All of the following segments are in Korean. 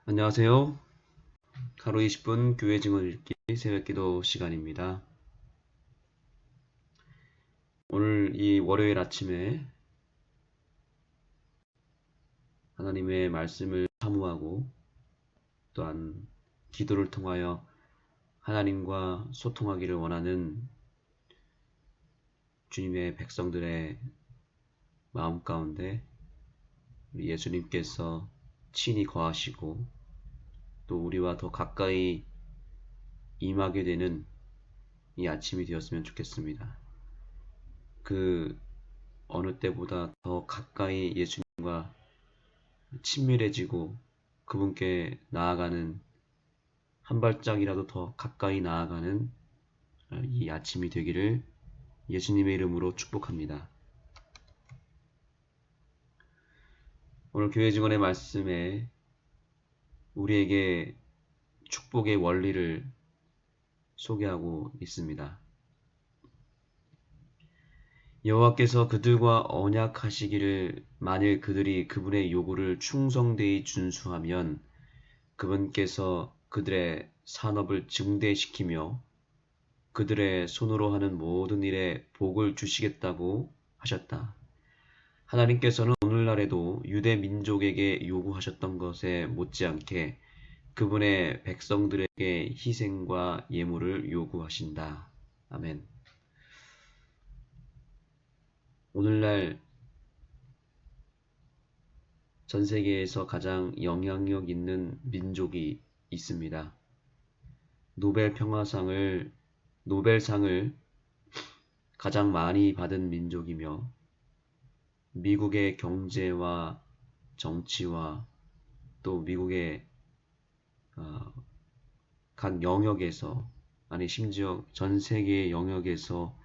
안녕하세요. 하루 20분 교회 증언 읽기 새벽기도 시간입니다. 오늘 이 월요일 아침에 하나님의 말씀을 사모하고 또한 기도를 통하여 하나님과 소통하기를 원하는 주님의 백성들의 마음 가운데 우리 예수님께서 친히 거하시고 또 우리와 더 가까이 임하게 되는 이 아침이 되었으면 좋겠습니다. 그 어느 때보다 더 가까이 예수님과 친밀해지고 그분께 나아가는 한 발짝이라도 더 가까이 나아가는 이 아침이 되기를 예수님의 이름으로 축복합니다. 오늘 교회 증언의 말씀에 우리에게 축복의 원리를 소개하고 있습니다. 여호와께서 그들과 언약하시기를 만일 그들이 그분의 요구를 충성되이 준수하면 그분께서 그들의 산업을 증대시키며 그들의 손으로 하는 모든 일에 복을 주시겠다고 하셨다. 하나님께서는 오늘날에도 유대 민족에게 요구하셨던 것에 못지않게 그분의 백성들에게 희생과 예물을 요구하신다. 아멘. 오늘날 전 세계에서 가장 영향력 있는 민족이 있습니다. 노벨상을 가장 많이 받은 민족이며 미국의 경제와 정치와 또 미국의 각 영역에서 아니 심지어 전 세계의 영역에서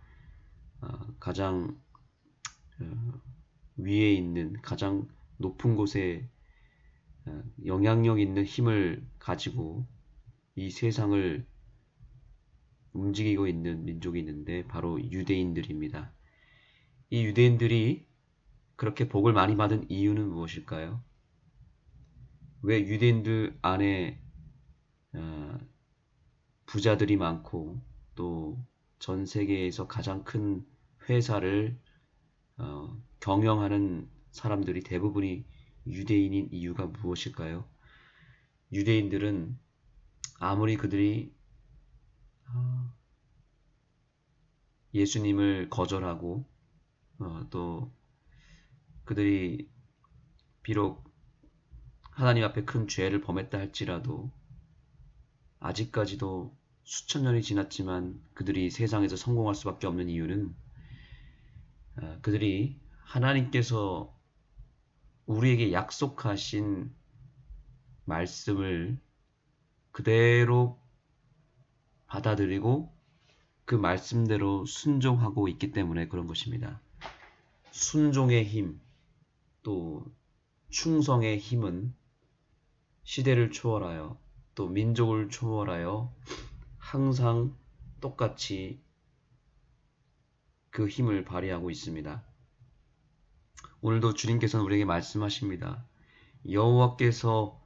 가장 위에 있는 가장 높은 곳에 영향력 있는 힘을 가지고 이 세상을 움직이고 있는 민족이 있는데 바로 유대인들입니다. 이 유대인들이 그렇게 복을 많이 받은 이유는 무엇일까요? 왜 유대인들 안에 부자들이 많고 또 전 세계에서 가장 큰 회사를 경영하는 사람들이 대부분이 유대인인 이유가 무엇일까요? 유대인들은 아무리 그들이 예수님을 거절하고 또 그들이 비록 하나님 앞에 큰 죄를 범했다 할지라도 아직까지도 수천 년이 지났지만 그들이 세상에서 성공할 수밖에 없는 이유는 그들이 하나님께서 우리에게 약속하신 말씀을 그대로 받아들이고 그 말씀대로 순종하고 있기 때문에 그런 것입니다. 순종의 힘, 또 충성의 힘은 시대를 초월하여 또 민족을 초월하여 항상 똑같이 그 힘을 발휘하고 있습니다. 오늘도 주님께서는 우리에게 말씀하십니다. 여호와께서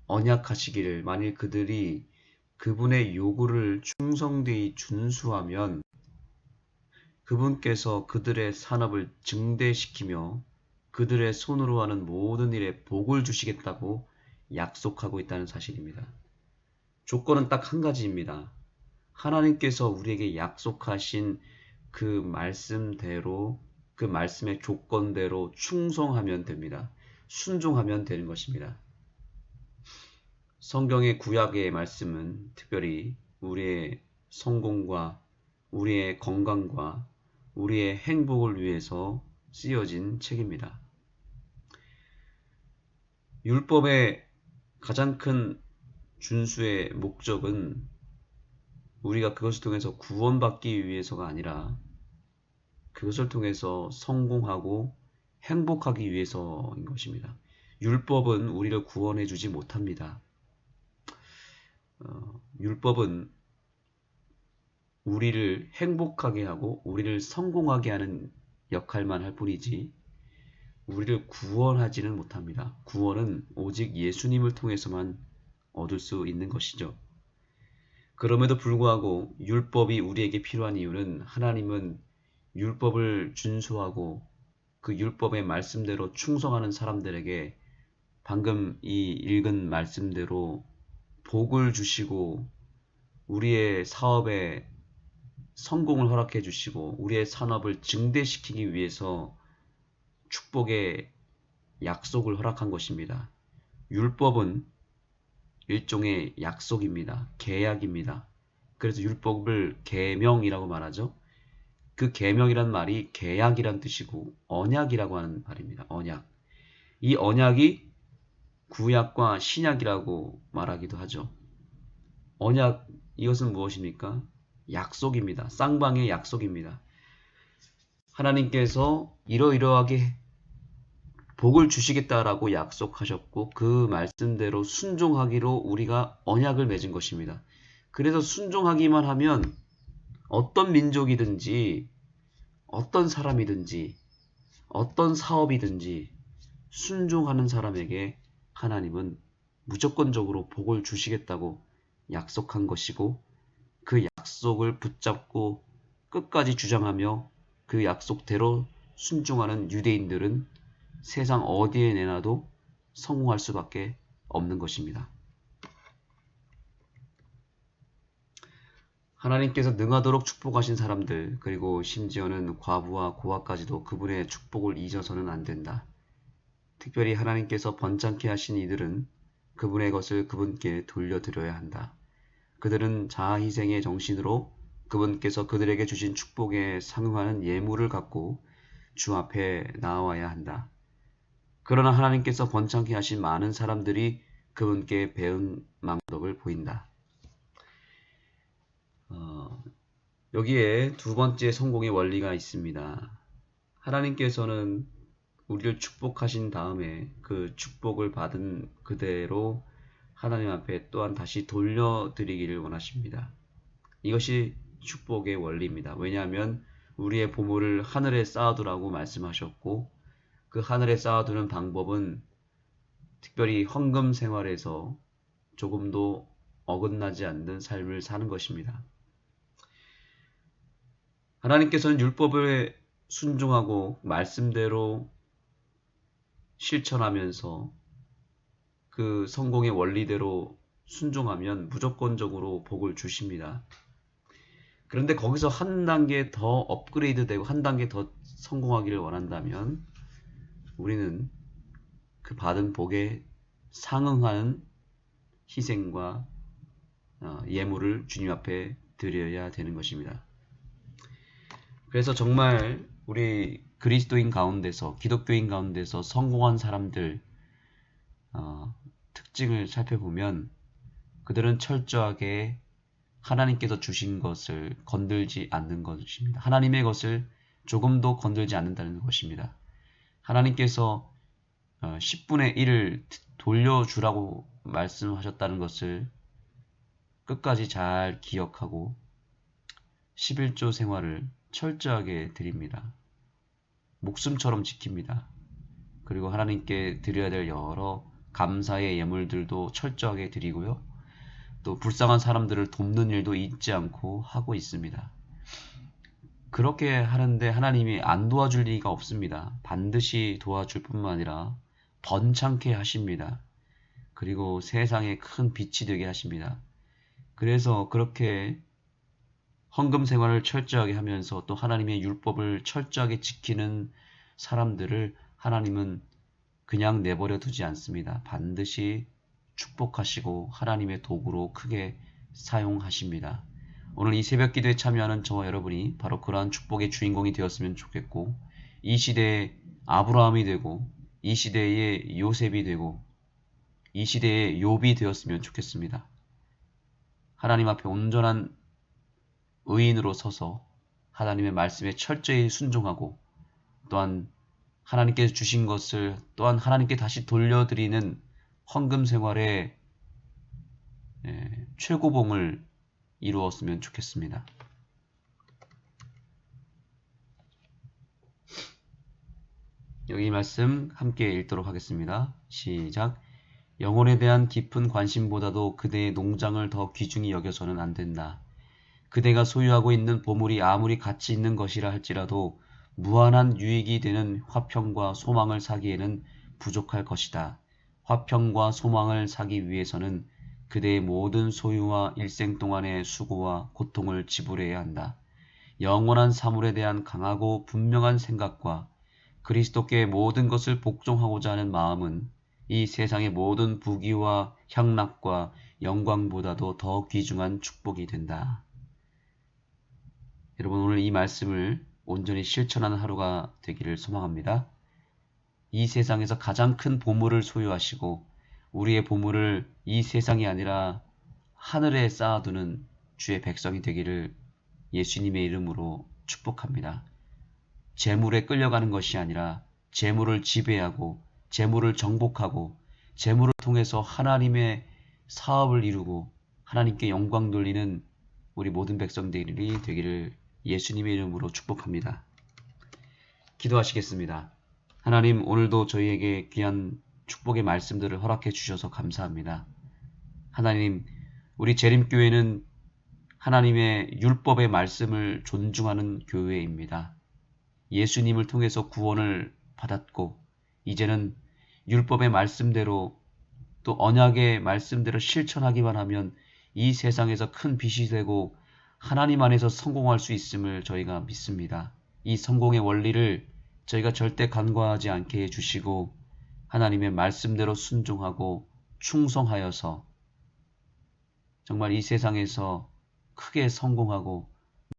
언약하시기를 만일 그들이 그분의 요구를 충성되이 준수하면 그분께서 그들의 산업을 증대시키며 그들의 손으로 하는 모든 일에 복을 주시겠다고 약속하고 있다는 사실입니다. 조건은 딱 한 가지입니다. 하나님께서 우리에게 약속하신 그 말씀대로 그 말씀의 조건대로 충성하면 됩니다. 순종하면 되는 것입니다. 성경의 구약의 말씀은 특별히 우리의 성공과 우리의 건강과 우리의 행복을 위해서 쓰여진 책입니다. 율법의 가장 큰 준수의 목적은 우리가 그것을 통해서 구원받기 위해서가 아니라 그것을 통해서 성공하고 행복하기 위해서인 것입니다. 율법은 우리를 구원해 주지 못합니다. 율법은 우리를 행복하게 하고 우리를 성공하게 하는 역할만 할 뿐이지 우리를 구원하지는 못합니다. 구원은 오직 예수님을 통해서만 얻을 수 있는 것이죠. 그럼에도 불구하고 율법이 우리에게 필요한 이유는 하나님은 율법을 준수하고 그 율법의 말씀대로 충성하는 사람들에게 방금 이 읽은 말씀대로 복을 주시고 우리의 사업에 성공을 허락해 주시고 우리의 산업을 증대시키기 위해서 축복의 약속을 허락한 것입니다. 율법은 일종의 약속입니다. 계약입니다. 그래서 율법을 계명이라고 말하죠. 그 계명이란 말이 계약이란 뜻이고 언약이라고 하는 말입니다. 언약. 이 언약이 구약과 신약이라고 말하기도 하죠. 언약, 이것은 무엇입니까? 약속입니다. 쌍방의 약속입니다. 하나님께서 이러이러하게 복을 주시겠다라고 약속하셨고 그 말씀대로 순종하기로 우리가 언약을 맺은 것입니다. 그래서 순종하기만 하면 어떤 민족이든지 어떤 사람이든지 어떤 사업이든지 순종하는 사람에게 하나님은 무조건적으로 복을 주시겠다고 약속한 것이고 그 약속을 붙잡고 끝까지 주장하며 그 약속대로 순종하는 유대인들은 세상 어디에 내놔도 성공할 수밖에 없는 것입니다. 하나님께서 능하도록 축복하신 사람들, 그리고 심지어는 과부와 고아까지도 그분의 축복을 잊어서는 안 된다. 특별히 하나님께서 번창케 하신 이들은 그분의 것을 그분께 돌려드려야 한다. 그들은 자아희생의 정신으로 그분께서 그들에게 주신 축복에 상응하는 예물을 갖고 주 앞에 나와야 한다. 그러나 하나님께서 번창케 하신 많은 사람들이 그분께 배은 망덕을 보인다. 여기에 두 번째 성공의 원리가 있습니다. 하나님께서는 우리를 축복하신 다음에 그 축복을 받은 그대로 하나님 앞에 또한 다시 돌려드리기를 원하십니다. 이것이 축복의 원리입니다. 왜냐하면 우리의 보물을 하늘에 쌓아두라고 말씀하셨고 그 하늘에 쌓아두는 방법은 특별히 헌금 생활에서 조금도 어긋나지 않는 삶을 사는 것입니다. 하나님께서는 율법에 순종하고 말씀대로 실천하면서 그 성공의 원리대로 순종하면 무조건적으로 복을 주십니다. 그런데 거기서 한 단계 더 업그레이드 되고 한 단계 더 성공하기를 원한다면 우리는 그 받은 복에 상응하는 희생과 예물을 주님 앞에 드려야 되는 것입니다. 그래서 정말 우리 그리스도인 가운데서 기독교인 가운데서 성공한 사람들 특징을 살펴보면 그들은 철저하게 하나님께서 주신 것을 건들지 않는 것입니다. 하나님의 것을 조금도 건들지 않는다는 것입니다. 하나님께서 10분의 1을 돌려주라고 말씀하셨다는 것을 끝까지 잘 기억하고 11조 생활을 철저하게 드립니다. 목숨처럼 지킵니다. 그리고 하나님께 드려야 될 여러 감사의 예물들도 철저하게 드리고요. 또 불쌍한 사람들을 돕는 일도 잊지 않고 하고 있습니다. 그렇게 하는데 하나님이 안 도와줄 리가 없습니다. 반드시 도와줄 뿐만 아니라 번창케 하십니다. 그리고 세상에 큰 빛이 되게 하십니다. 그래서 그렇게 헌금 생활을 철저하게 하면서 또 하나님의 율법을 철저하게 지키는 사람들을 하나님은 그냥 내버려 두지 않습니다. 반드시 축복하시고 하나님의 도구로 크게 사용하십니다. 오늘 이 새벽 기도에 참여하는 저와 여러분이 바로 그러한 축복의 주인공이 되었으면 좋겠고 이 시대의 아브라함이 되고 이 시대의 요셉이 되고 이 시대의 욥이 되었으면 좋겠습니다. 하나님 앞에 온전한 의인으로 서서 하나님의 말씀에 철저히 순종하고 또한 하나님께서 주신 것을 또한 하나님께 다시 돌려드리는 헌금 생활의 최고봉을 이루었으면 좋겠습니다. 여기 말씀 함께 읽도록 하겠습니다. 시작. 영혼에 대한 깊은 관심보다도 그대의 농장을 더 귀중히 여겨서는 안 된다. 그대가 소유하고 있는 보물이 아무리 가치 있는 것이라 할지라도 무한한 유익이 되는 화평과 소망을 사기에는 부족할 것이다. 화평과 소망을 사기 위해서는 그대의 모든 소유와 일생 동안의 수고와 고통을 지불해야 한다. 영원한 사물에 대한 강하고 분명한 생각과 그리스도께 모든 것을 복종하고자 하는 마음은 이 세상의 모든 부귀와 향락과 영광보다도 더 귀중한 축복이 된다. 여러분, 오늘 이 말씀을 온전히 실천하는 하루가 되기를 소망합니다. 이 세상에서 가장 큰 보물을 소유하시고 우리의 보물을 이 세상이 아니라 하늘에 쌓아두는 주의 백성이 되기를 예수님의 이름으로 축복합니다. 재물에 끌려가는 것이 아니라 재물을 지배하고 재물을 정복하고 재물을 통해서 하나님의 사업을 이루고 하나님께 영광 돌리는 우리 모든 백성들이 되기를 예수님의 이름으로 축복합니다. 기도하시겠습니다. 하나님, 오늘도 저희에게 귀한 축복의 말씀들을 허락해 주셔서 감사합니다. 하나님, 우리 재림교회는 하나님의 율법의 말씀을 존중하는 교회입니다. 예수님을 통해서 구원을 받았고 이제는 율법의 말씀대로 또 언약의 말씀대로 실천하기만 하면 이 세상에서 큰 빛이 되고 하나님 안에서 성공할 수 있음을 저희가 믿습니다. 이 성공의 원리를 저희가 절대 간과하지 않게 해주시고 하나님의 말씀대로 순종하고 충성하여서 정말 이 세상에서 크게 성공하고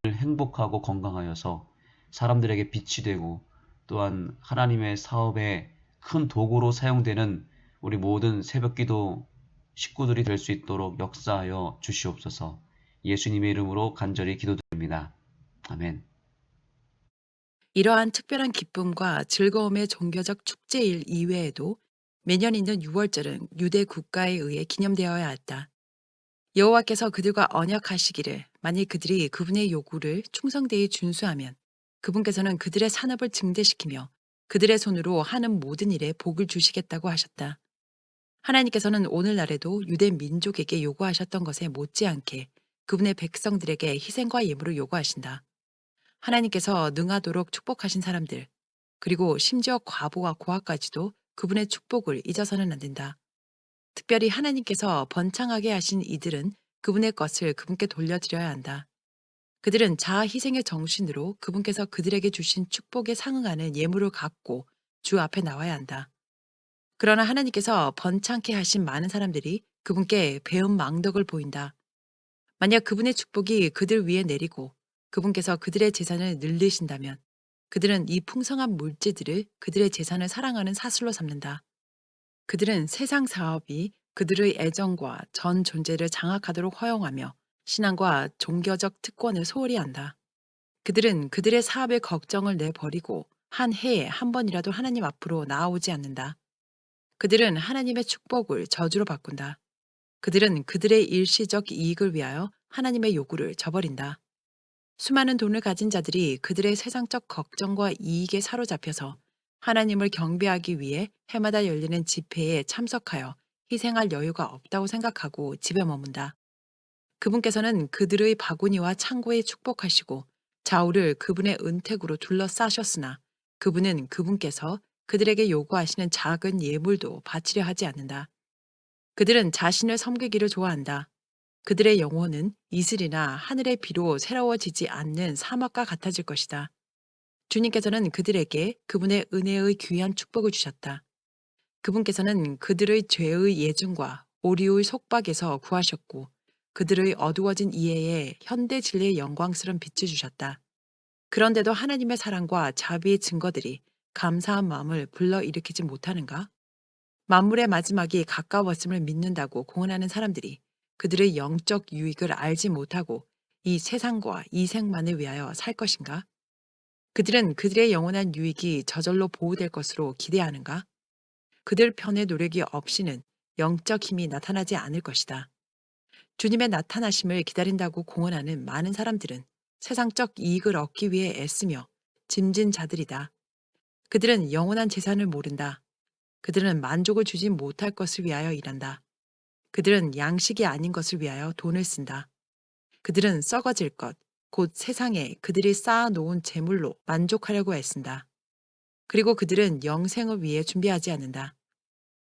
늘 행복하고 건강하여서 사람들에게 빛이 되고 또한 하나님의 사업에 큰 도구로 사용되는 우리 모든 새벽기도 식구들이 될 수 있도록 역사하여 주시옵소서. 예수님의 이름으로 간절히 기도드립니다. 아멘. 이러한 특별한 기쁨과 즐거움의 종교적 축제일 이외에도 매년 있는 6월절은 유대 국가에 의해 기념되어야 했다. 여호와께서 그들과 언약하시기를 만일 그들이 그분의 요구를 충성되이 준수하면 그분께서는 그들의 산업을 증대시키며 그들의 손으로 하는 모든 일에 복을 주시겠다고 하셨다. 하나님께서는 오늘날에도 유대 민족에게 요구하셨던 것에 못지않게 그분의 백성들에게 희생과 예물을 요구하신다. 하나님께서 능하도록 축복하신 사람들, 그리고 심지어 과부와 고아까지도 그분의 축복을 잊어서는 안 된다. 특별히 하나님께서 번창하게 하신 이들은 그분의 것을 그분께 돌려드려야 한다. 그들은 자아 희생의 정신으로 그분께서 그들에게 주신 축복에 상응하는 예물을 갖고 주 앞에 나와야 한다. 그러나 하나님께서 번창케 하신 많은 사람들이 그분께 배은망덕을 보인다. 만약 그분의 축복이 그들 위에 내리고 그분께서 그들의 재산을 늘리신다면 그들은 이 풍성한 물질들을 그들의 재산을 사랑하는 사슬로 삼는다. 그들은 세상 사업이 그들의 애정과 전 존재를 장악하도록 허용하며 신앙과 종교적 특권을 소홀히 한다. 그들은 그들의 사업의 걱정을 내버리고 한 해에 한 번이라도 하나님 앞으로 나아오지 않는다. 그들은 하나님의 축복을 저주로 바꾼다. 그들은 그들의 일시적 이익을 위하여 하나님의 요구를 저버린다. 수많은 돈을 가진 자들이 그들의 세상적 걱정과 이익에 사로잡혀서 하나님을 경배하기 위해 해마다 열리는 집회에 참석하여 희생할 여유가 없다고 생각하고 집에 머문다. 그분께서는 그들의 바구니와 창고에 축복하시고 좌우를 그분의 은택으로 둘러싸셨으나 그분은 그분께서 그들에게 요구하시는 작은 예물도 바치려 하지 않는다. 그들은 자신을 섬기기를 좋아한다. 그들의 영혼은 이슬이나 하늘의 비로 새로워지지 않는 사막과 같아질 것이다. 주님께서는 그들에게 그분의 은혜의 귀한 축복을 주셨다. 그분께서는 그들의 죄의 예중과 오리의 속박에서 구하셨고 그들의 어두워진 이해에 현대 진리의 영광스러운 빛을 주셨다. 그런데도 하나님의 사랑과 자비의 증거들이 감사한 마음을 불러일으키지 못하는가? 만물의 마지막이 가까웠음을 믿는다고 공언하는 사람들이 그들의 영적 유익을 알지 못하고 이 세상과 이생만을 위하여 살 것인가? 그들은 그들의 영원한 유익이 저절로 보호될 것으로 기대하는가? 그들 편의 노력이 없이는 영적 힘이 나타나지 않을 것이다. 주님의 나타나심을 기다린다고 공언하는 많은 사람들은 세상적 이익을 얻기 위해 애쓰며 짐진 자들이다. 그들은 영원한 재산을 모른다. 그들은 만족을 주지 못할 것을 위하여 일한다. 그들은 양식이 아닌 것을 위하여 돈을 쓴다. 그들은 썩어질 것, 곧 세상에 그들이 쌓아놓은 재물로 만족하려고 애쓴다. 그리고 그들은 영생을 위해 준비하지 않는다.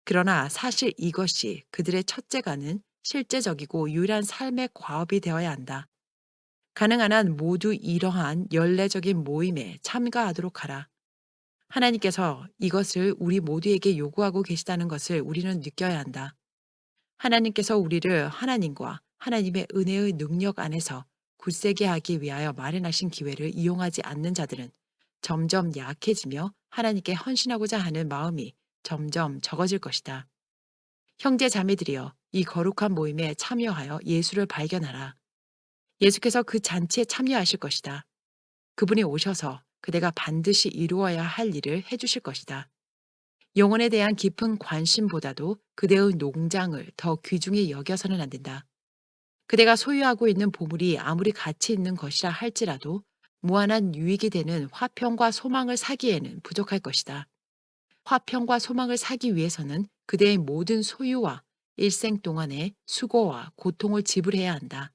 그러나 사실 이것이 그들의 첫째가는 실제적이고 유일한 삶의 과업이 되어야 한다. 가능한 한 모두 이러한 연례적인 모임에 참가하도록 하라. 하나님께서 이것을 우리 모두에게 요구하고 계시다는 것을 우리는 느껴야 한다. 하나님께서 우리를 하나님과 하나님의 은혜의 능력 안에서 굳세게 하기 위하여 마련하신 기회를 이용하지 않는 자들은 점점 약해지며 하나님께 헌신하고자 하는 마음이 점점 적어질 것이다. 형제 자매들이여, 이 거룩한 모임에 참여하여 예수를 발견하라. 예수께서 그 잔치에 참여하실 것이다. 그분이 오셔서 그대가 반드시 이루어야 할 일을 해주실 것이다. 영혼에 대한 깊은 관심보다도 그대의 농장을 더 귀중히 여겨서는 안 된다. 그대가 소유하고 있는 보물이 아무리 가치 있는 것이라 할지라도 무한한 유익이 되는 화평과 소망을 사기에는 부족할 것이다. 화평과 소망을 사기 위해서는 그대의 모든 소유와 일생 동안의 수고와 고통을 지불해야 한다.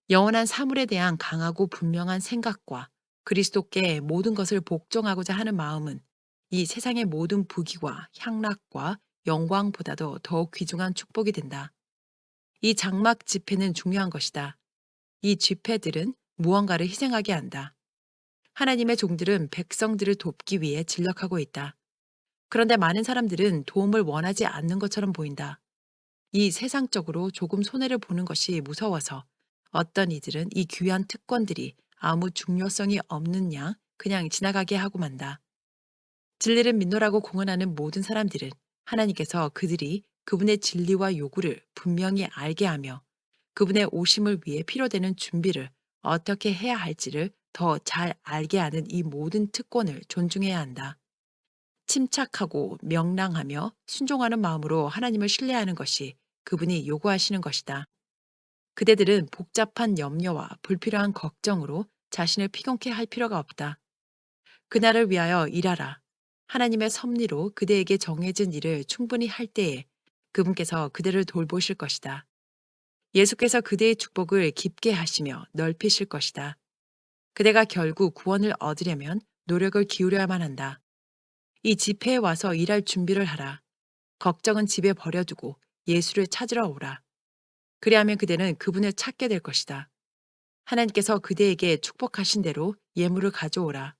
영원한 사물에 대한 강하고 분명한 생각과 그리스도께 모든 것을 복종하고자 하는 마음은 이 세상의 모든 부귀와 향락과 영광보다도 더욱 귀중한 축복이 된다. 이 장막 집회는 중요한 것이다. 이 집회들은 무언가를 희생하게 한다. 하나님의 종들은 백성들을 돕기 위해 진력하고 있다. 그런데 많은 사람들은 도움을 원하지 않는 것처럼 보인다. 이 세상적으로 조금 손해를 보는 것이 무서워서 어떤 이들은 이 귀한 특권들이 아무 중요성이 없는 양 그냥 지나가게 하고 만다. 진리를 믿노라고 공언하는 모든 사람들은 하나님께서 그들이 그분의 진리와 요구를 분명히 알게 하며 그분의 오심을 위해 필요되는 준비를 어떻게 해야 할지를 더 잘 알게 하는 이 모든 특권을 존중해야 한다. 침착하고 명랑하며 순종하는 마음으로 하나님을 신뢰하는 것이 그분이 요구하시는 것이다. 그대들은 복잡한 염려와 불필요한 걱정으로 자신을 피곤케 할 필요가 없다. 그날을 위하여 일하라. 하나님의 섭리로 그대에게 정해진 일을 충분히 할 때에 그분께서 그대를 돌보실 것이다. 예수께서 그대의 축복을 깊게 하시며 넓히실 것이다. 그대가 결국 구원을 얻으려면 노력을 기울여야만 한다. 이 집회에 와서 일할 준비를 하라. 걱정은 집에 버려두고 예수를 찾으러 오라. 그리하면 그대는 그분을 찾게 될 것이다. 하나님께서 그대에게 축복하신 대로 예물을 가져오라.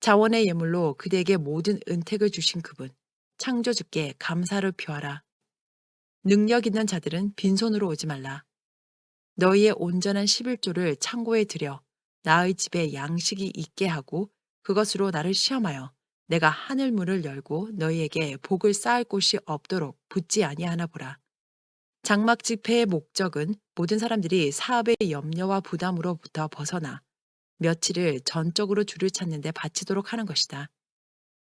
자원의 예물로 그대에게 모든 은택을 주신 그분, 창조주께 감사를 표하라. 능력 있는 자들은 빈손으로 오지 말라. 너희의 온전한 11조를 창고에 들여 나의 집에 양식이 있게 하고 그것으로 나를 시험하여 내가 하늘 문을 열고 너희에게 복을 쌓을 곳이 없도록 붙지 아니하나 보라. 장막 집회의 목적은 모든 사람들이 사업의 염려와 부담으로부터 벗어나 며칠을 전적으로 주를 찾는 데 바치도록 하는 것이다.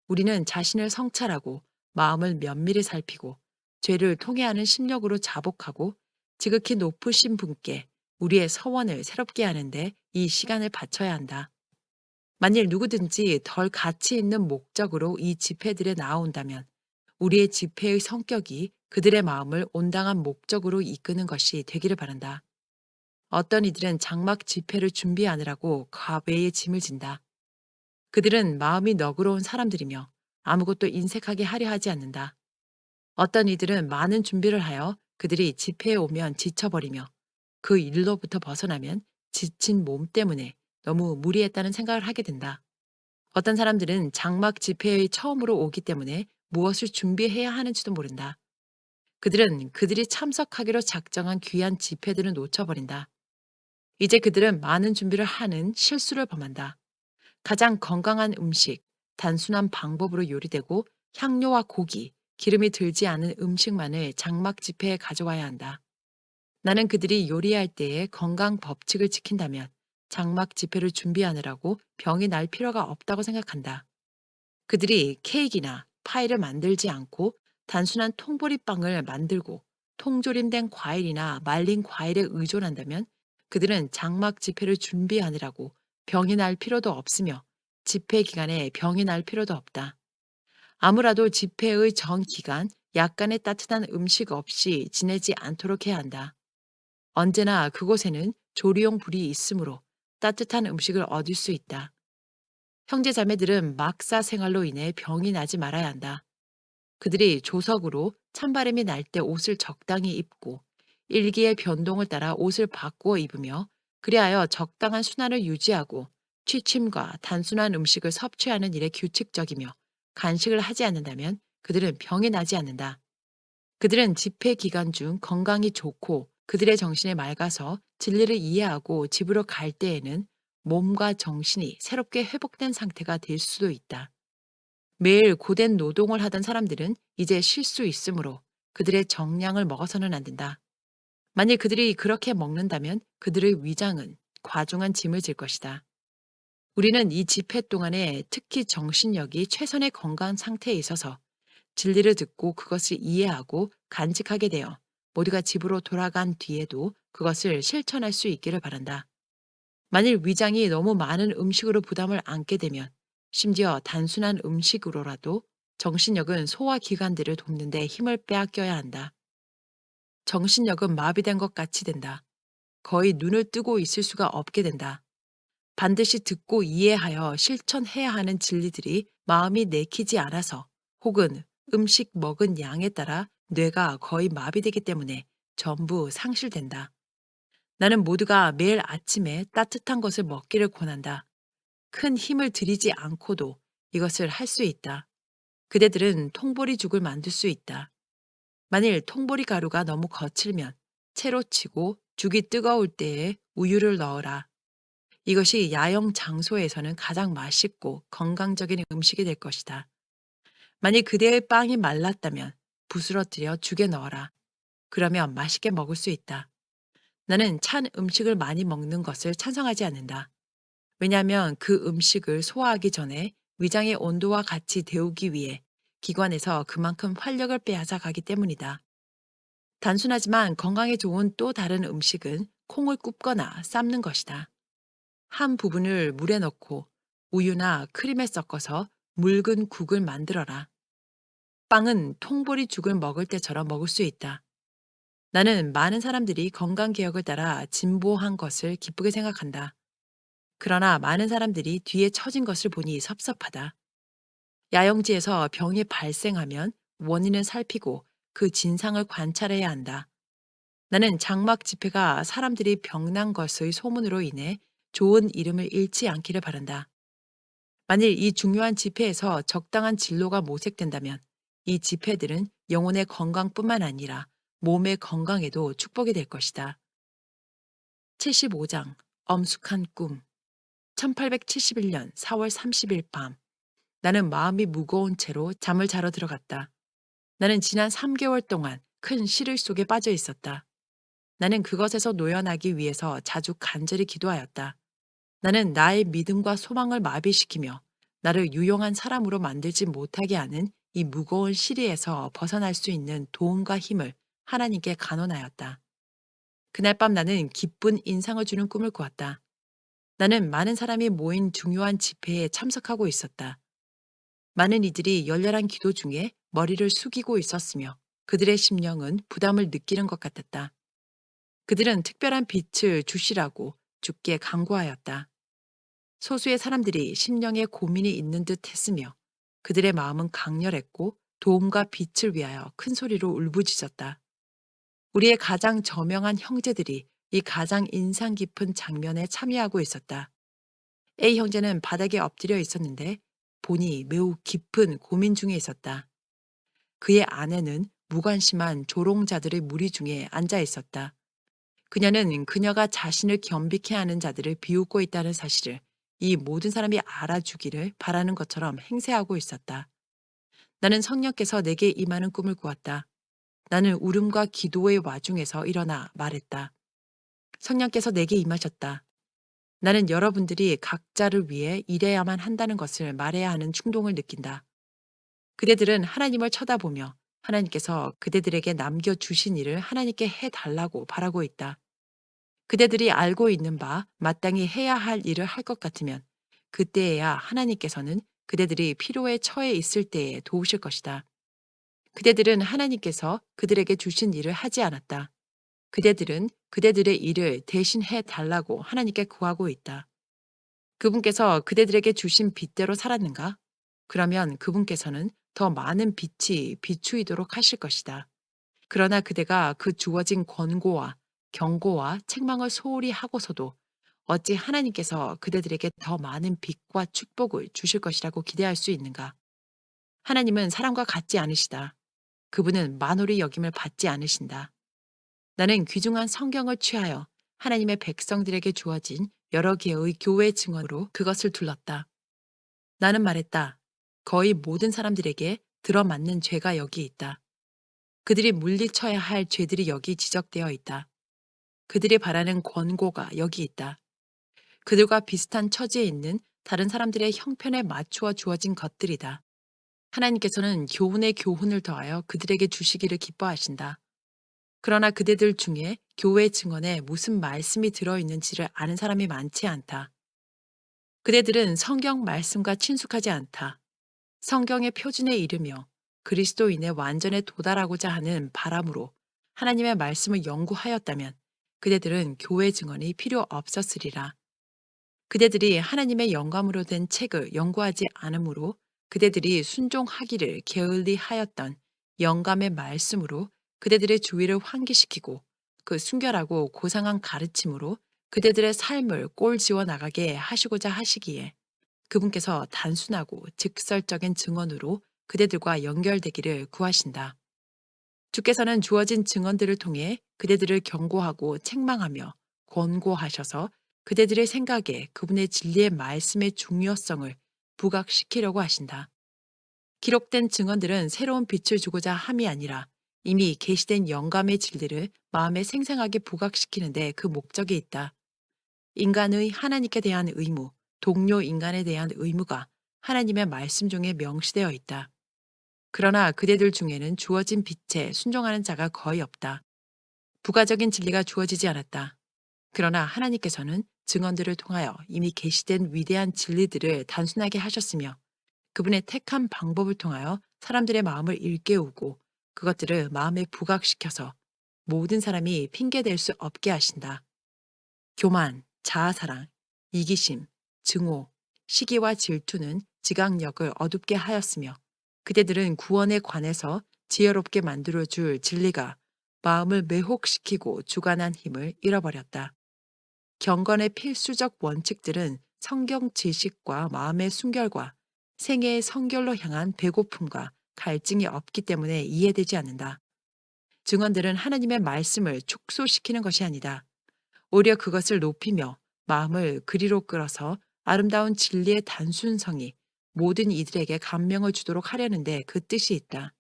우리는 자신을 성찰하고 마음을 면밀히 살피고 죄를 통회하는 심령으로 자복하고 지극히 높으신 분께 우리의 서원을 새롭게 하는데 이 시간을 바쳐야 한다. 만일 누구든지 덜 가치 있는 목적으로 이 집회들에 나아온다면 우리의 집회의 성격이 그들의 마음을 온당한 목적으로 이끄는 것이 되기를 바란다. 어떤 이들은 장막 집회를 준비하느라고 과외의 짐을 진다. 그들은 마음이 너그러운 사람들이며 아무것도 인색하게 하려 하지 않는다. 어떤 이들은 많은 준비를 하여 그들이 집회에 오면 지쳐버리며 그 일로부터 벗어나면 지친 몸 때문에 너무 무리했다는 생각을 하게 된다. 어떤 사람들은 장막 집회에 처음으로 오기 때문에 무엇을 준비해야 하는지도 모른다. 그들은 그들이 참석하기로 작정한 귀한 집회들을 놓쳐버린다. 이제 그들은 많은 준비를 하는 실수를 범한다. 가장 건강한 음식, 단순한 방법으로 요리되고 향료와 고기, 기름이 들지 않은 음식만을 장막 집회에 가져와야 한다. 나는 그들이 요리할 때에 건강 법칙을 지킨다면 장막 집회를 준비하느라고 병이 날 필요가 없다고 생각한다. 그들이 케이크나 파이를 만들지 않고 단순한 통보리빵을 만들고 통조림된 과일이나 말린 과일에 의존한다면 그들은 장막 집회를 준비하느라고 병이 날 필요도 없으며 집회 기간에 병이 날 필요도 없다. 아무라도 집회의 전 기간 약간의 따뜻한 음식 없이 지내지 않도록 해야 한다. 언제나 그곳에는 조리용 불이 있으므로 따뜻한 음식을 얻을 수 있다. 형제 자매들은 막사 생활로 인해 병이 나지 말아야 한다. 그들이 조석으로 찬바람이 날 때 옷을 적당히 입고 일기의 변동을 따라 옷을 바꾸어 입으며 그리하여 적당한 순환을 유지하고 취침과 단순한 음식을 섭취하는 일에 규칙적이며 간식을 하지 않는다면 그들은 병이 나지 않는다. 그들은 집회 기간 중 건강이 좋고 그들의 정신이 맑아서 진리를 이해하고 집으로 갈 때에는 몸과 정신이 새롭게 회복된 상태가 될 수도 있다. 매일 고된 노동을 하던 사람들은 이제 쉴 수 있으므로 그들의 정량을 먹어서는 안 된다. 만일 그들이 그렇게 먹는다면 그들의 위장은 과중한 짐을 질 것이다. 우리는 이 집회 동안에 특히 정신력이 최선의 건강 상태에 있어서 진리를 듣고 그것을 이해하고 간직하게 되어 모두가 집으로 돌아간 뒤에도 그것을 실천할 수 있기를 바란다. 만일 위장이 너무 많은 음식으로 부담을 안게 되면 심지어 단순한 음식으로라도 정신력은 소화 기관들을 돕는 데 힘을 빼앗겨야 한다. 정신력은 마비된 것 같이 된다. 거의 눈을 뜨고 있을 수가 없게 된다. 반드시 듣고 이해하여 실천해야 하는 진리들이 마음이 내키지 않아서 혹은 음식 먹은 양에 따라 뇌가 거의 마비되기 때문에 전부 상실된다. 나는 모두가 매일 아침에 따뜻한 것을 먹기를 권한다. 큰 힘을 들이지 않고도 이것을 할 수 있다. 그대들은 통보리 죽을 만들 수 있다. 만일 통보리 가루가 너무 거칠면 채로 치고 죽이 뜨거울 때에 우유를 넣어라. 이것이 야영 장소에서는 가장 맛있고 건강적인 음식이 될 것이다. 만일 그대의 빵이 말랐다면 부스러뜨려 죽에 넣어라. 그러면 맛있게 먹을 수 있다. 나는 찬 음식을 많이 먹는 것을 찬성하지 않는다. 왜냐하면 그 음식을 소화하기 전에 위장의 온도와 같이 데우기 위해 기관에서 그만큼 활력을 빼앗아 가기 때문이다. 단순하지만 건강에 좋은 또 다른 음식은 콩을 굽거나 삶는 것이다. 한 부분을 물에 넣고 우유나 크림에 섞어서 묽은 국을 만들어라. 빵은 통보리 죽을 먹을 때처럼 먹을 수 있다. 나는 많은 사람들이 건강개혁을 따라 진보한 것을 기쁘게 생각한다. 그러나 많은 사람들이 뒤에 처진 것을 보니 섭섭하다. 야영지에서 병이 발생하면 원인을 살피고 그 진상을 관찰해야 한다. 나는 장막 집회가 사람들이 병난 것의 소문으로 인해 좋은 이름을 잃지 않기를 바란다. 만일 이 중요한 집회에서 적당한 진로가 모색된다면 이 집회들은 영혼의 건강뿐만 아니라 몸의 건강에도 축복이 될 것이다. 75장 엄숙한 꿈 1871년 4월 30일 밤 나는 마음이 무거운 채로 잠을 자러 들어갔다. 나는 지난 3개월 동안 큰 시를 속에 빠져 있었다. 나는 그것에서 노연하기 위해서 자주 간절히 기도하였다. 나는 나의 믿음과 소망을 마비시키며 나를 유용한 사람으로 만들지 못하게 하는 이 무거운 시리에서 벗어날 수 있는 도움과 힘을 하나님께 간원하였다. 그날 밤 나는 기쁜 인상을 주는 꿈을 꾸었다. 나는 많은 사람이 모인 중요한 집회에 참석하고 있었다. 많은 이들이 열렬한 기도 중에 머리를 숙이고 있었으며 그들의 심령은 부담을 느끼는 것 같았다. 그들은 특별한 빛을 주시라고 주께 간구하였다. 소수의 사람들이 심령에 고민이 있는 듯 했으며 그들의 마음은 강렬했고 도움과 빛을 위하여 큰 소리로 울부짖었다. 우리의 가장 저명한 형제들이 이 가장 인상 깊은 장면에 참여하고 있었다. A 형제는 바닥에 엎드려 있었는데 보니 매우 깊은 고민 중에 있었다. 그의 아내는 무관심한 조롱자들의 무리 중에 앉아 있었다. 그녀는 그녀가 자신을 겸비케 하는 자들을 비웃고 있다는 사실을 이 모든 사람이 알아주기를 바라는 것처럼 행세하고 있었다. 나는 성령께서 내게 임하는 꿈을 꾸었다. 나는 울음과 기도의 와중에서 일어나 말했다. 성령께서 내게 임하셨다. 나는 여러분들이 각자를 위해 일해야만 한다는 것을 말해야 하는 충동을 느낀다. 그대들은 하나님을 쳐다보며 하나님께서 그대들에게 남겨주신 일을 하나님께 해달라고 바라고 있다. 그대들이 알고 있는 바 마땅히 해야 할 일을 할 것 같으면 그때에야 하나님께서는 그대들이 필요에 처해 있을 때에 도우실 것이다. 그대들은 하나님께서 그들에게 주신 일을 하지 않았다. 그대들은 그대들의 일을 대신 해 달라고 하나님께 구하고 있다. 그분께서 그대들에게 주신 빚대로 살았는가? 그러면 그분께서는 더 많은 빛이 비추이도록 하실 것이다. 그러나 그대가 그 주어진 권고와 경고와 책망을 소홀히 하고서도 어찌 하나님께서 그대들에게 더 많은 빛과 축복을 주실 것이라고 기대할 수 있는가? 하나님은 사람과 같지 않으시다. 그분은 만홀히 여김을 받지 않으신다. 나는 귀중한 성경을 취하여 하나님의 백성들에게 주어진 여러 개의 교회 증언으로 그것을 둘렀다. 나는 말했다. 거의 모든 사람들에게 들어맞는 죄가 여기 있다. 그들이 물리쳐야 할 죄들이 여기 지적되어 있다. 그들이 바라는 권고가 여기 있다. 그들과 비슷한 처지에 있는 다른 사람들의 형편에 맞추어 주어진 것들이다. 하나님께서는 교훈에 교훈을 더하여 그들에게 주시기를 기뻐하신다. 그러나 그대들 중에 교회 증언에 무슨 말씀이 들어있는지를 아는 사람이 많지 않다. 그대들은 성경 말씀과 친숙하지 않다. 성경의 표준에 이르며 그리스도인의 완전에 도달하고자 하는 바람으로 하나님의 말씀을 연구하였다면 그대들은 교회 증언이 필요 없었으리라. 그대들이 하나님의 영감으로 된 책을 연구하지 않으므로 그대들이 순종하기를 게을리 하였던 영감의 말씀으로 그대들의 주의를 환기시키고 그 순결하고 고상한 가르침으로 그대들의 삶을 꼴지어 나가게 하시고자 하시기에 그분께서 단순하고 직설적인 증언으로 그대들과 연결되기를 구하신다. 주께서는 주어진 증언들을 통해 그대들을 경고하고 책망하며 권고하셔서 그대들의 생각에 그분의 진리의 말씀의 중요성을 부각시키려고 하신다. 기록된 증언들은 새로운 빛을 주고자 함이 아니라 이미 계시된 영감의 진리를 마음에 생생하게 부각시키는데 그 목적이 있다. 인간의 하나님께 대한 의무, 동료 인간에 대한 의무가 하나님의 말씀 중에 명시되어 있다. 그러나 그대들 중에는 주어진 빛에 순종하는 자가 거의 없다. 부가적인 진리가 주어지지 않았다. 그러나 하나님께서는 증언들을 통하여 이미 계시된 위대한 진리들을 단순하게 하셨으며 그분의 택한 방법을 통하여 사람들의 마음을 일깨우고 그것들을 마음에 부각시켜서 모든 사람이 핑계댈 수 없게 하신다. 교만, 자아사랑, 이기심, 증오, 시기와 질투는 지각력을 어둡게 하였으며 그대들은 구원에 관해서 지혜롭게 만들어줄 진리가 마음을 매혹시키고 주관한 힘을 잃어버렸다. 경건의 필수적 원칙들은 성경 지식과 마음의 순결과 생애의 성결로 향한 배고픔과 갈증이 없기 때문에 이해되지 않는다. 증언들은 하나님의 말씀을 축소시키는 것이 아니다. 오히려 그것을 높이며 마음을 그리로 끌어서 아름다운 진리의 단순성이 모든 이들에게 감명을 주도록 하려는데 그 뜻이 있다.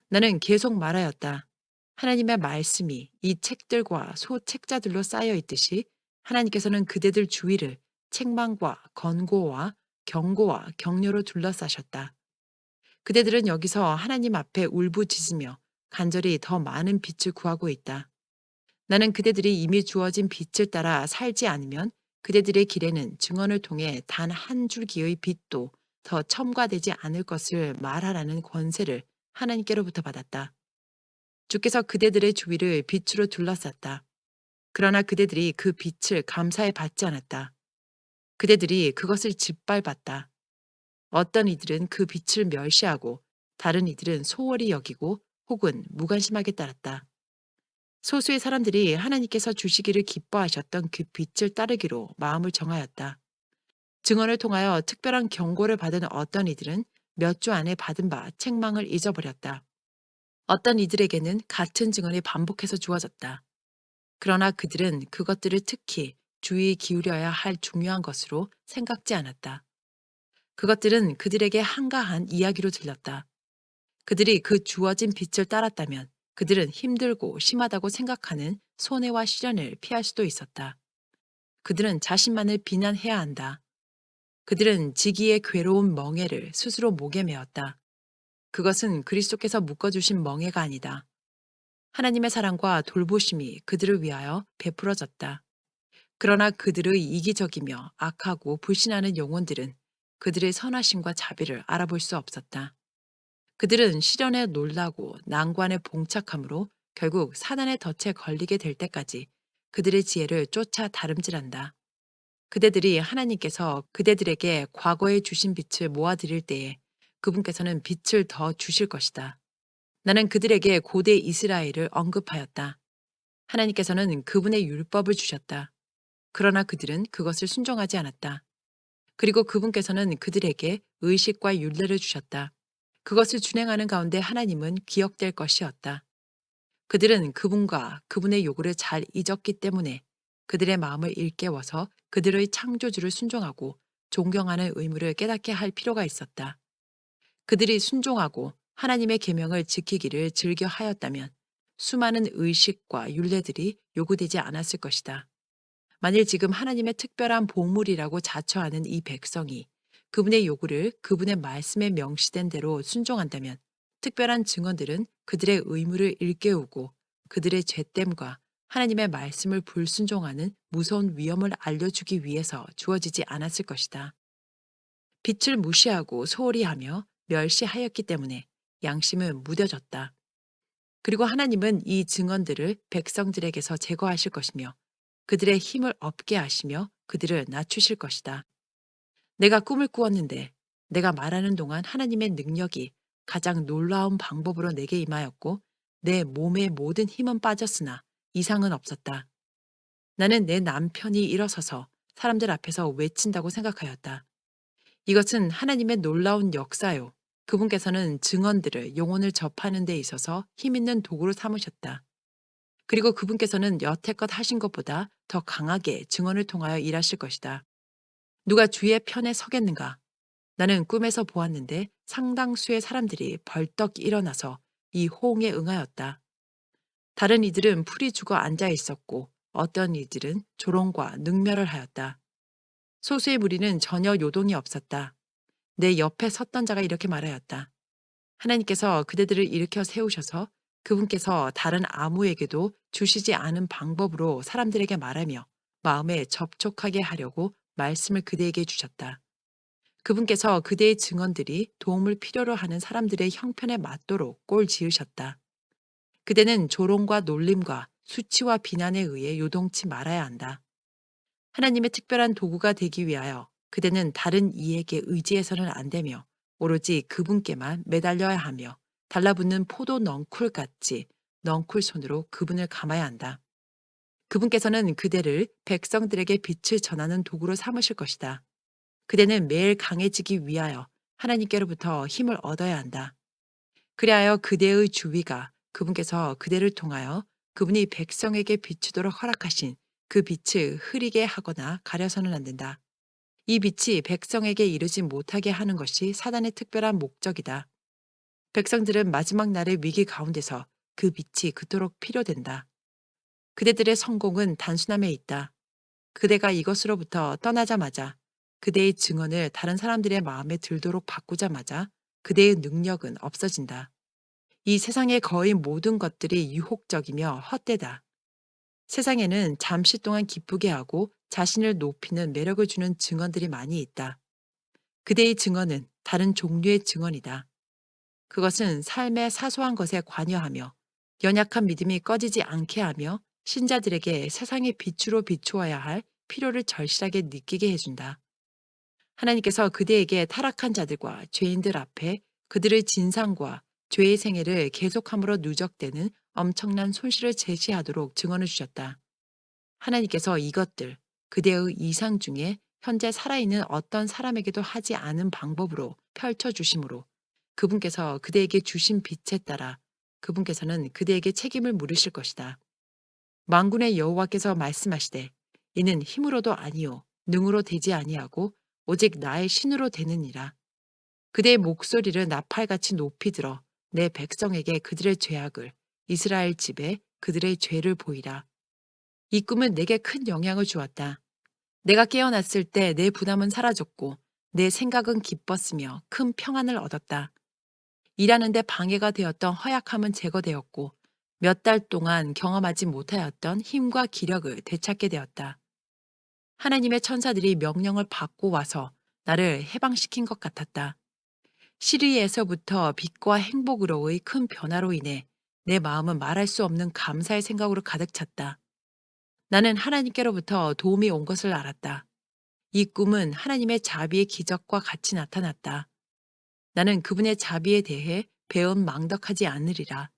나는 계속 말하였다. 하나님의 말씀이 이 책들과 소책자들로 쌓여 있듯이 하나님께서는 그대들 주위를 책망과 권고와 경고와 격려로 둘러싸셨다. 그대들은 여기서 하나님 앞에 울부짖으며 간절히 더 많은 빛을 구하고 있다. 나는 그대들이 이미 주어진 빛을 따라 살지 않으면 그대들의 길에는 증언을 통해 단 한 줄기의 빛도 더 첨가되지 않을 것을 말하라는 권세를 하나님께로부터 받았다. 주께서 그대들의 주위를 빛으로 둘러쌌다. 그러나 그대들이 그 빛을 감사해 받지 않았다. 그대들이 그것을 짓밟았다. 어떤 이들은 그 빛을 멸시하고 다른 이들은 소홀히 여기고 혹은 무관심하게 따랐다. 소수의 사람들이 하나님께서 주시기를 기뻐하셨던 그 빛을 따르기로 마음을 정하였다. 증언을 통하여 특별한 경고를 받은 어떤 이들은 몇 주 안에 받은 바 책망을 잊어버렸다. 어떤 이들에게는 같은 증언이 반복해서 주어졌다. 그러나 그들은 그것들을 특히 주의 기울여야 할 중요한 것으로 생각지 않았다. 그것들은 그들에게 한가한 이야기로 들렸다. 그들이 그 주어진 빛을 따랐다면 그들은 힘들고 심하다고 생각하는 손해와 시련을 피할 수도 있었다. 그들은 자신만을 비난해야 한다. 그들은 지기의 괴로운 멍에를 스스로 목에 메었다. 그것은 그리스도께서 묶어주신 멍에가 아니다. 하나님의 사랑과 돌보심이 그들을 위하여 베풀어졌다. 그러나 그들의 이기적이며 악하고 불신하는 영혼들은 그들의 선하심과 자비를 알아볼 수 없었다. 그들은 시련에 놀라고 난관에 봉착함으로 결국 사단의 덫에 걸리게 될 때까지 그들의 지혜를 쫓아 다름질한다. 그대들이 하나님께서 그대들에게 과거에 주신 빛을 모아드릴 때에 그분께서는 빛을 더 주실 것이다. 나는 그들에게 고대 이스라엘을 언급하였다. 하나님께서는 그분의 율법을 주셨다. 그러나 그들은 그것을 순종하지 않았다. 그리고 그분께서는 그들에게 의식과 율례를 주셨다. 그것을 준행하는 가운데 하나님은 기억될 것이었다. 그들은 그분과 그분의 요구를 잘 잊었기 때문에 그들의 마음을 일깨워서 그들의 창조주를 순종하고 존경하는 의무를 깨닫게 할 필요가 있었다. 그들이 순종하고 하나님의 계명을 지키기를 즐겨 하였다면 수많은 의식과 율례들이 요구되지 않았을 것이다. 만일 지금 하나님의 특별한 보물이라고 자처하는 이 백성이 그분의 요구를 그분의 말씀에 명시된 대로 순종한다면 특별한 증언들은 그들의 의무를 일깨우고 그들의 죄됨과 하나님의 말씀을 불순종하는 무서운 위험을 알려주기 위해서 주어지지 않았을 것이다. 빛을 무시하고 소홀히 하며 멸시하였기 때문에 양심은 무뎌졌다. 그리고 하나님은 이 증언들을 백성들에게서 제거하실 것이며 그들의 힘을 없게 하시며 그들을 낮추실 것이다. 내가 꿈을 꾸었는데 내가 말하는 동안 하나님의 능력이 가장 놀라운 방법으로 내게 임하였고 내 몸의 모든 힘은 빠졌으나 이상은 없었다. 나는 내 남편이 일어서서 사람들 앞에서 외친다고 생각하였다. 이것은 하나님의 놀라운 역사요. 그분께서는 증언들을 영혼을 접하는 데 있어서 힘있는 도구로 삼으셨다. 그리고 그분께서는 여태껏 하신 것보다 더 강하게 증언을 통하여 일하실 것이다. 누가 주의 편에 서겠는가? 나는 꿈에서 보았는데 상당수의 사람들이 벌떡 일어나서 이 호응에 응하였다. 다른 이들은 풀이 죽어 앉아 있었고 어떤 이들은 조롱과 능멸을 하였다. 소수의 무리는 전혀 요동이 없었다. 내 옆에 섰던 자가 이렇게 말하였다. 하나님께서 그대들을 일으켜 세우셔서 그분께서 다른 아무에게도 주시지 않은 방법으로 사람들에게 말하며 마음에 접촉하게 하려고 말씀을 그대에게 주셨다. 그분께서 그대의 증언들이 도움을 필요로 하는 사람들의 형편에 맞도록 꼴 지으셨다. 그대는 조롱과 놀림과 수치와 비난에 의해 요동치 말아야 한다. 하나님의 특별한 도구가 되기 위하여 그대는 다른 이에게 의지해서는 안 되며 오로지 그분께만 매달려야 하며 달라붙는 포도 넝쿨 같이 넝쿨 손으로 그분을 감아야 한다. 그분께서는 그대를 백성들에게 빛을 전하는 도구로 삼으실 것이다. 그대는 매일 강해지기 위하여 하나님께로부터 힘을 얻어야 한다. 그리하여 그대의 주위가 그분께서 그대를 통하여 그분이 백성에게 비추도록 허락하신 그 빛을 흐리게 하거나 가려서는 안 된다. 이 빛이 백성에게 이르지 못하게 하는 것이 사단의 특별한 목적이다. 백성들은 마지막 날의 위기 가운데서 그 빛이 그토록 필요된다. 그대들의 성공은 단순함에 있다. 그대가 이것으로부터 떠나자마자 그대의 증언을 다른 사람들의 마음에 들도록 바꾸자마자 그대의 능력은 없어진다. 이 세상의 거의 모든 것들이 유혹적이며 헛되다. 세상에는 잠시 동안 기쁘게 하고 자신을 높이는 매력을 주는 증언들이 많이 있다. 그대의 증언은 다른 종류의 증언이다. 그것은 삶의 사소한 것에 관여하며 연약한 믿음이 꺼지지 않게 하며 신자들에게 세상의 빛으로 비추어야 할 필요를 절실하게 느끼게 해준다. 하나님께서 그대에게 타락한 자들과 죄인들 앞에 그들의 진상과 죄의 생애를 계속함으로 누적되는 엄청난 손실을 제시하도록 증언을 주셨다. 하나님께서 이것들, 그대의 이상 중에 현재 살아있는 어떤 사람에게도 하지 않은 방법으로 펼쳐주심으로 그분께서 그대에게 주신 빛에 따라 그분께서는 그대에게 책임을 물으실 것이다. 만군의 여호와께서 말씀하시되 이는 힘으로도 아니요 능으로 되지 아니하고 오직 나의 신으로 되느니라. 그대의 목소리를 나팔같이 높이 들어 내 백성에게 그들의 죄악을 이스라엘 집에 그들의 죄를 보이라. 이 꿈은 내게 큰 영향을 주었다. 내가 깨어났을 때 내 부담은 사라졌고 내 생각은 기뻤으며 큰 평안을 얻었다. 일하는데 방해가 되었던 허약함은 제거되었고 몇 달 동안 경험하지 못하였던 힘과 기력을 되찾게 되었다. 하나님의 천사들이 명령을 받고 와서 나를 해방시킨 것 같았다. 시리에서부터 빛과 행복으로의 큰 변화로 인해 내 마음은 말할 수 없는 감사의 생각으로 가득 찼다. 나는 하나님께로부터 도움이 온 것을 알았다. 이 꿈은 하나님의 자비의 기적과 같이 나타났다. 나는 그분의 자비에 대해 배은망덕하지 않으리라.